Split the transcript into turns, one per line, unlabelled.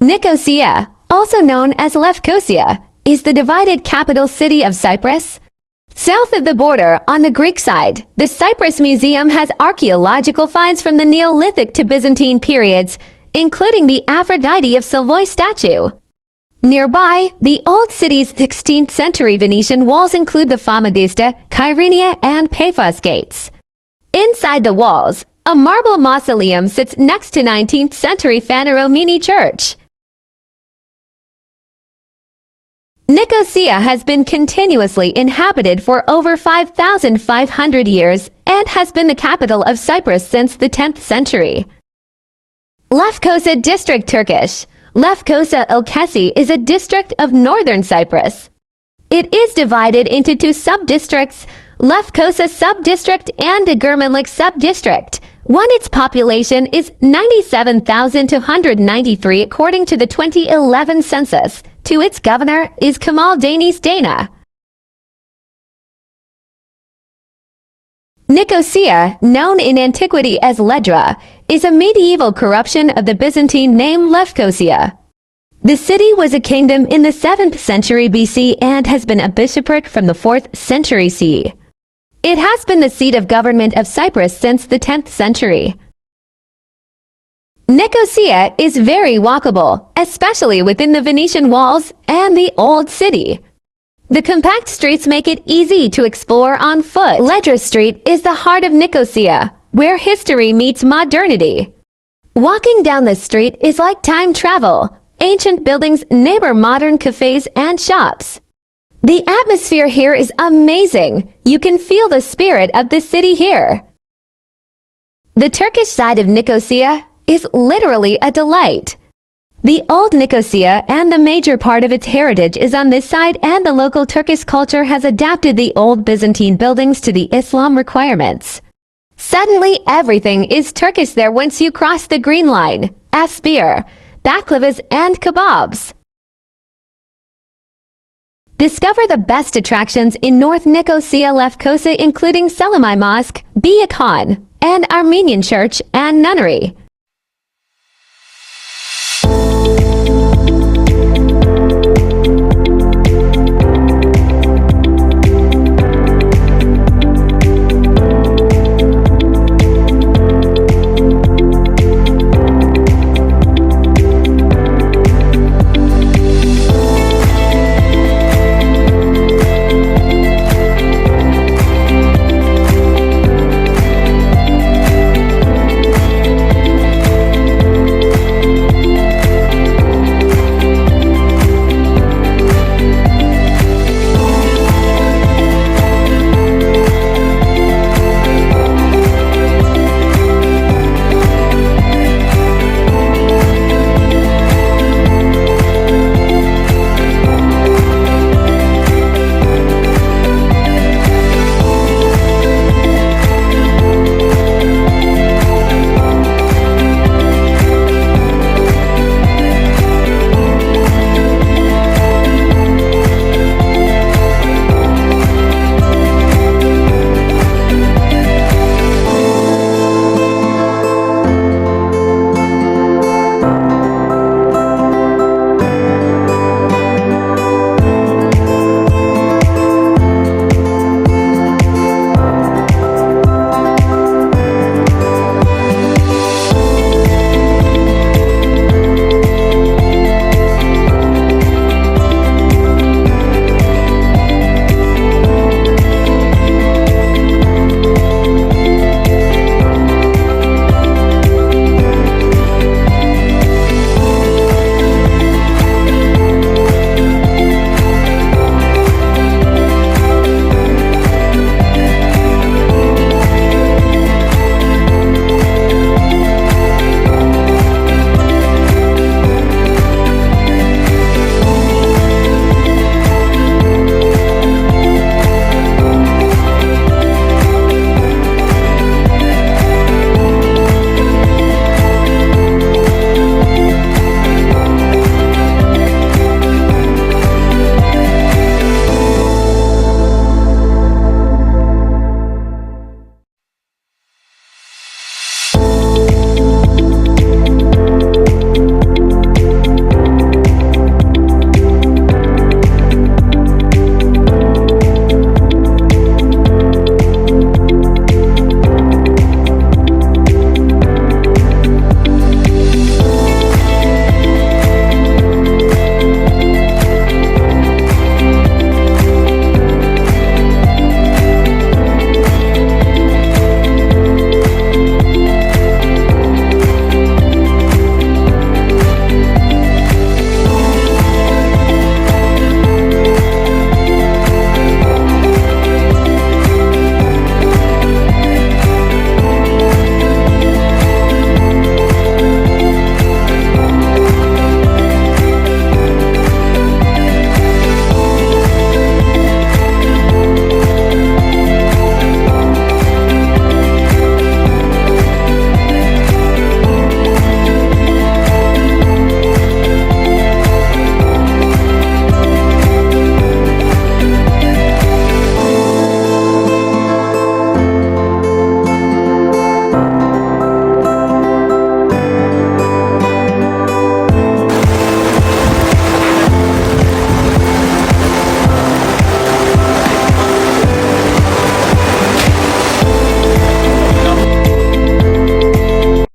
Nicosia, also known as Lefkoşa, is the divided capital city of Cyprus. South of the border, on the Greek side, the Cyprus Museum has archaeological finds from the Neolithic to Byzantine periods, including the Aphrodite of Savoy statue. Nearby, the old city's 16th century Venetian walls include the Famagista, Kyrenia, and Paphos gates. Inside the walls, a marble mausoleum sits next to 19th century Phaneromini church. Nicosia has been continuously inhabited for over 5,500 years and has been the capital of Cyprus since the 10th century. Lefkoşa District Turkish. Lefkoşa Ilkesi is a district of northern Cyprus. It is divided into two sub-districts, Lefkoşa Sub-District and Igirmenlik Sub-District. Its population is 97,293 according to the 2011 census. Its governor is Kemal Deniz Dana. Nicosia, known in antiquity as Ledra, is a medieval corruption of the Byzantine name Lefkosia. The city was a kingdom in the 7th century BC and has been a bishopric from the 4th century CE. It has been the seat of government of Cyprus since the 10th century. Nicosia is very walkable, especially within the Venetian walls and the Old City. The compact streets make it easy to explore on foot. Ledra Street is the heart of Nicosia, where history meets modernity. Walking down the street is like time travel. Ancient buildings neighbor modern cafes and shops. The atmosphere here is amazing. You can feel the spirit of the city here. The Turkish side of Nicosia is literally a delight. The old Nicosia and the major part of its heritage is on this side, and the local Turkish culture has adapted the old Byzantine buildings to the Islam requirements. Suddenly everything is Turkish there once you cross the green line, asbir, baklavas and kebabs. Discover the best attractions in North Nicosia Lefkoşa, including Selimiye Mosque, Bia Khan, and Armenian Church and Nunnery.